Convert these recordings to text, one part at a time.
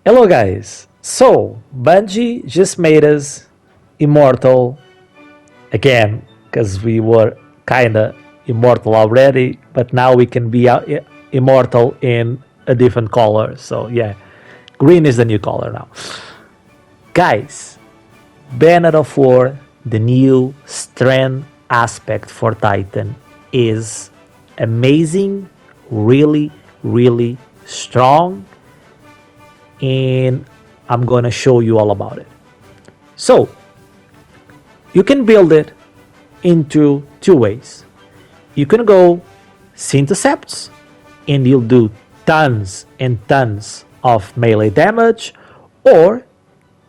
Hello guys! So, Bungie just made us immortal again because we were kinda immortal already, but now we can be immortal in a different color. So, yeah, green is the new color now. Guys, Banner of War, the new Strand aspect for Titan, is amazing, really, really strong, and I'm gonna show you all about it. So, you can build it into two ways. You can go Syntheseps and you'll do tons and tons of melee damage, or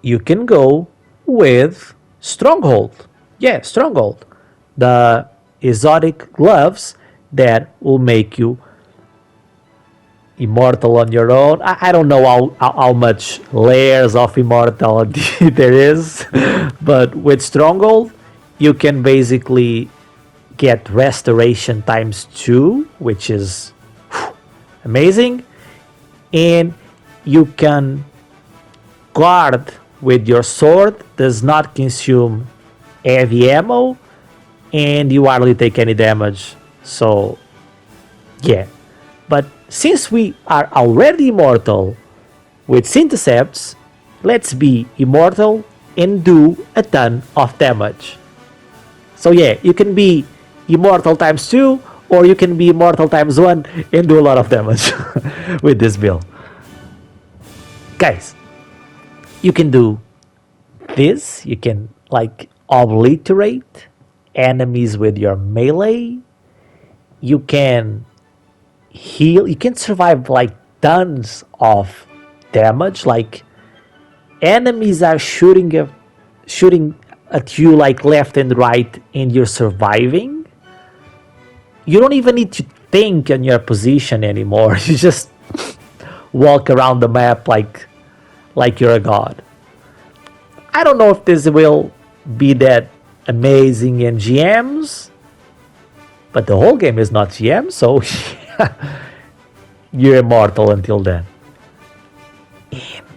you can go with Stronghold. Yeah, Stronghold. The exotic gloves that will make you immortal on your own. I don't know how much layers of immortality there is, but with Stronghold, you can basically get restoration times 2, which is amazing, and you can guard with your sword, does not consume heavy ammo, and you hardly take any damage. So, yeah. But since we are already immortal with Syntheseps, let's be immortal and do a ton of damage. So yeah, you can be immortal times 2, or you can be immortal times 1 and do a lot of damage with this build. Guys, you can do this. You can like obliterate enemies with your melee. You can heal. You can survive like tons of damage. Like enemies are shooting at you like left and right, and you're surviving. You don't even need to think on your position anymore. You just walk around the map like you're a god. I don't know if this will be that amazing in GMs, but the whole game is not GM, so you're immortal until then.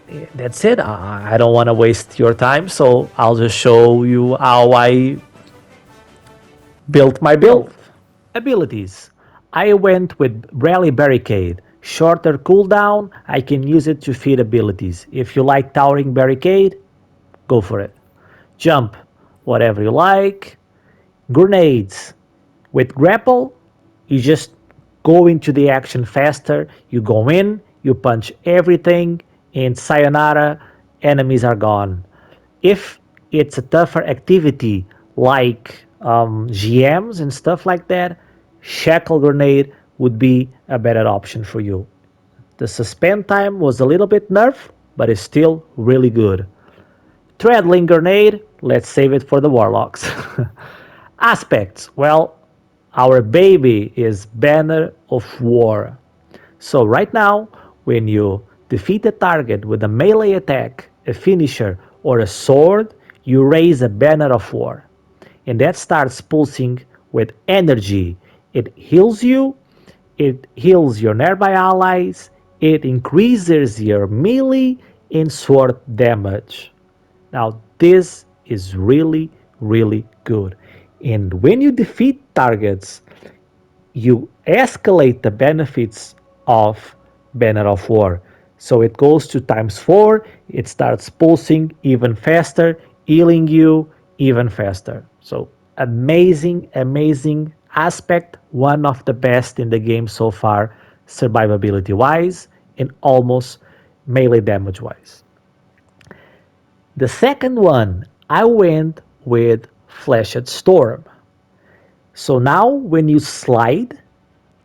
And that's it. I don't want to waste your time, so I'll just show you how I built my build. Abilities. I went with Rally Barricade. Shorter cooldown, I can use it to feed abilities. If you like Towering Barricade, go for it. Jump, whatever you like. Grenades. With Grapple, you just go into the action faster. You go in, you punch everything, and sayonara, enemies are gone. If it's a tougher activity like GMs and stuff like that, Shackle Grenade would be a better option for you. The suspend time was a little bit nerfed, but it's still really good. Treadling Grenade, let's save it for the Warlocks. Aspects, well, our baby is Banner of War. So right now, when you defeat a target with a melee attack, a finisher, or a sword, you raise a Banner of War. And that starts pulsing with energy. It heals you, it heals your nearby allies, it increases your melee and sword damage. Now, this is really, really good. And when you defeat targets, you escalate the benefits of Banner of War. So it goes to times 4, it starts pulsing even faster, healing you even faster. So amazing, amazing aspect, one of the best in the game so far, survivability wise and almost melee damage wise. The second one, I went with Flashed Storm. So now when you slide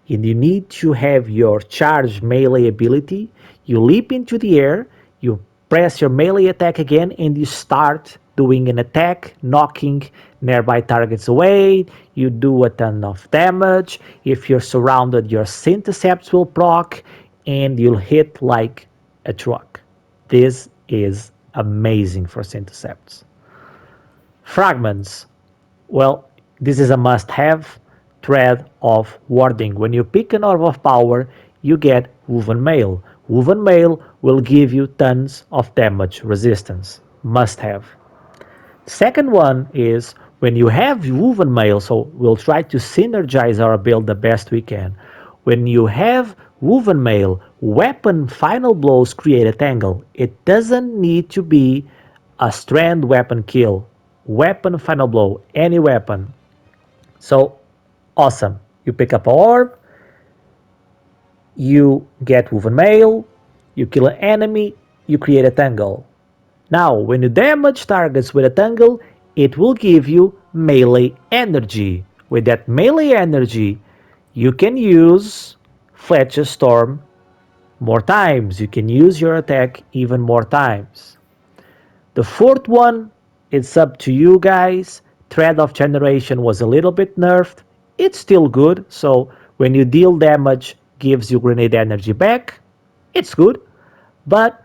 and you need to have your charge melee ability, you leap into the air, you press your melee attack again, and you start doing an attack, knocking nearby targets away. You do a ton of damage. If you're surrounded, your Syntheseps will proc, and you'll hit like a truck. This is amazing for Syntheseps. Fragments. Well, this is a must-have. Thread of Warding. When you pick an Orb of Power, you get Woven Mail. Woven Mail will give you tons of damage resistance. Must have. Second one is when you have woven mail, so we'll try to synergize our build the best we can. When you have woven mail, weapon final blows create a tangle. It doesn't need to be a strand weapon kill. Weapon final blow, any weapon. So awesome. You pick up an orb, you get woven mail, you kill an enemy, you create a tangle. Now, when you damage targets with a tangle, it will give you melee energy. With that melee energy, you can use Fletcher's Storm more times. You can use your attack even more times. The fourth one, it's up to you guys. Thread of Generation was a little bit nerfed. It's still good, so when you deal damage, gives you grenade energy back. It's good, but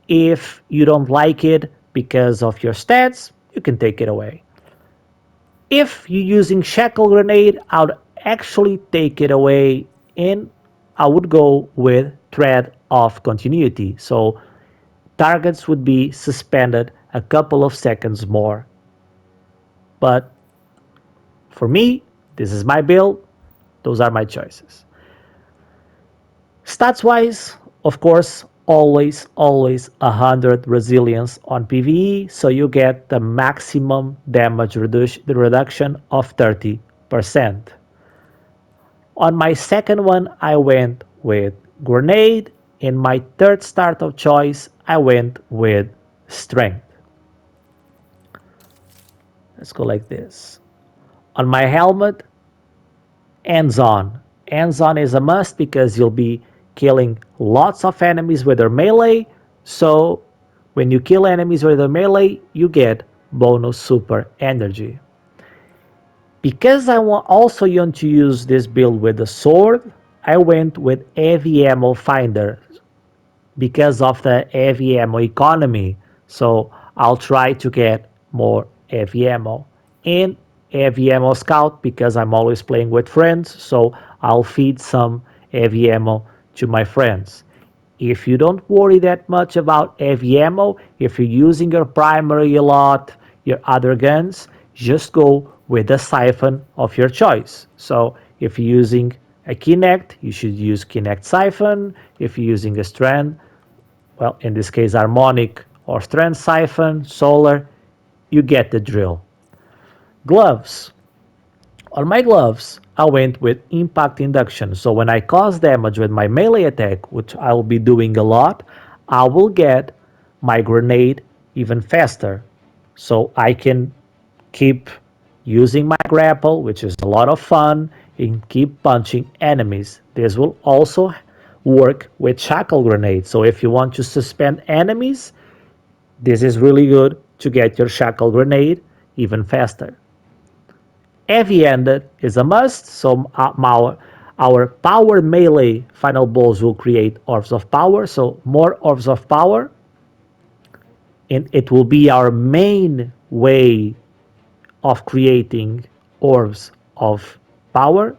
if you don't like it because of your stats, you can take it away. If you're using Shackle Grenade, I would actually take it away and I would go with Thread of Continuity. So targets would be suspended a couple of seconds more. But for me, this is my build. Those are my choices. Stats wise, of course, always 100 resilience on PvE, so you get the maximum damage reduction of 30%. On my second one, I went with Grenade. In my third start of choice, I went with Strength. Let's go like this. On my helmet, hands-on. Hands-on is a must because you'll be killing lots of enemies with their melee. So when you kill enemies with their melee, you get bonus super energy. Because I also want to use this build with the sword, I went with heavy ammo finder because of the heavy ammo economy. So I'll try to get more heavy ammo. And heavy ammo scout because I'm always playing with friends. So I'll feed some heavy ammo to my friends. If you don't worry that much about heavy ammo, if you're using your primary a lot, your other guns, just go with the siphon of your choice. So if you're using a Kinect, you should use Kinect siphon. If you're using a Strand, well, in this case, harmonic or Strand siphon, solar, you get the drill. Gloves. On my gloves, I went with impact induction. So when I cause damage with my melee attack, which I will be doing a lot, I will get my grenade even faster. So I can keep using my grapple, which is a lot of fun, and keep punching enemies. This will also work with shackle grenade. So if you want to suspend enemies, this is really good to get your shackle grenade even faster. Heavy-handed is a must, so our power melee final balls will create orbs of power, so more orbs of power, and it will be our main way of creating orbs of power.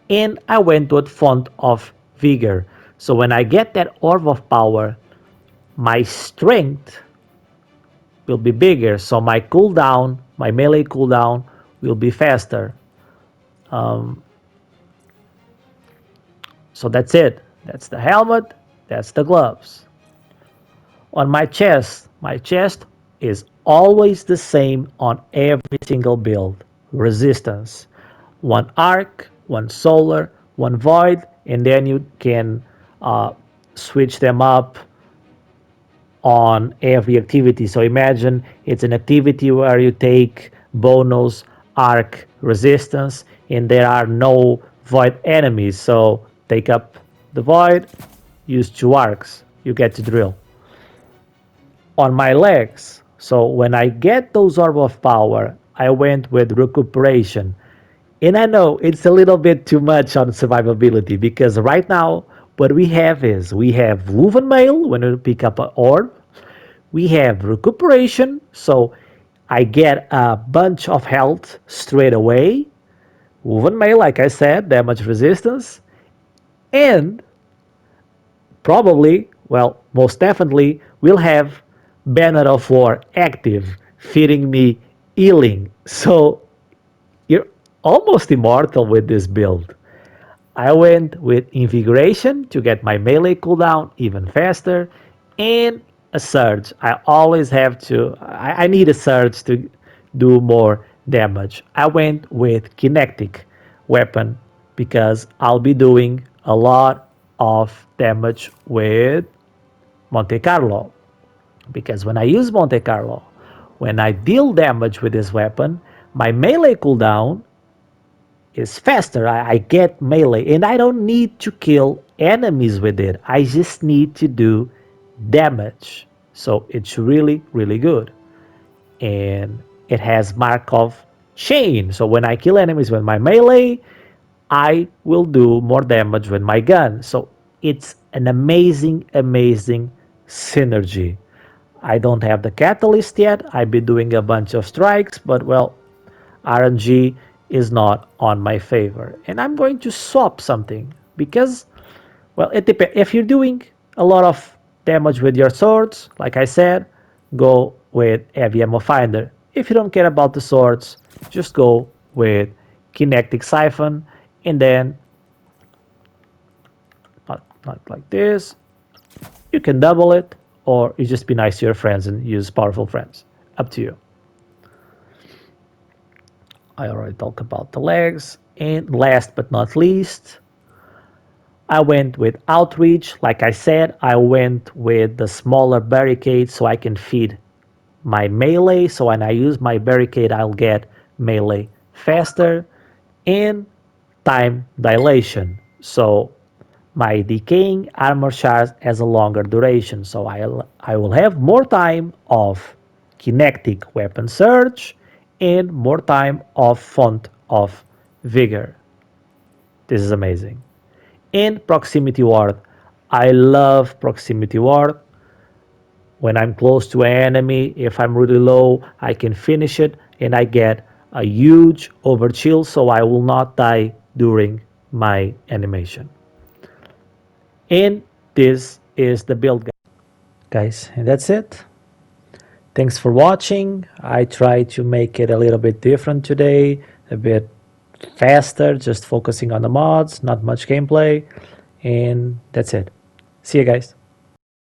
And I went with Font of Vigor. So when I get that orb of power, my strength will be bigger, so my cooldown, my melee cooldown, will be faster. Um, so that's it. That's the helmet. That's the gloves. On my chest is always the same on every single build. Resistance. One arc, one solar, one void, and then you can uh, switch them up on every activity. So imagine it's an activity where you take bonus arc resistance and there are no void enemies. So take up the void, use 2 arcs, you get to drill. On my legs, so when I get those orb of power, I went with recuperation. And I know it's a little bit too much on survivability because right now what we have is we have woven mail when we pick up an orb. We have recuperation, so I get a bunch of health straight away. Woven mail, like I said, damage resistance. And Probably, well, most definitely, we'll have Banner of War active, feeding me healing. So you're almost immortal with this build. I went with Invigoration to get my melee cooldown even faster, and a Surge. I always have to, I need a Surge to do more damage. I went with Kinetic weapon because I'll be doing a lot of damage with Monte Carlo. Because when I use Monte Carlo, when I deal damage with this weapon, my melee cooldown is faster. I get melee and I don't need to kill enemies with it. I just need to do damage. So it's really, really good. And it has Markov chain. So when I kill enemies with my melee, I will do more damage with my gun. So it's an amazing, amazing synergy. I don't have the catalyst yet. I've been doing a bunch of strikes, but well, RNG is not on my favor. And I'm going to swap something because, well, it depends. If you're doing a lot of damage with your swords, like I said, go with Heavy Ammo Finder. If you don't care about the swords, just go with Kinetic Siphon and then, not like this, you can double it or you just be nice to your friends and use powerful friends. Up to you. I already talked about the legs. And last but not least, I went with outreach. Like I said, I went with the smaller barricade so I can feed my melee. So when I use my barricade, I'll get melee faster. And time dilation. So my decaying armor charge has a longer duration. So I will have more time of kinetic weapon surge and more time of font of vigor. This is amazing. And proximity ward. I love proximity ward. When I'm close to an enemy, if I'm really low, I can finish it and I get a huge overchill so I will not die during my animation. And this is the build, guys. And that's it. Thanks for watching. I tried to make it a little bit different today, a bit faster, just focusing on the mods, not much gameplay. And that's it. See you guys.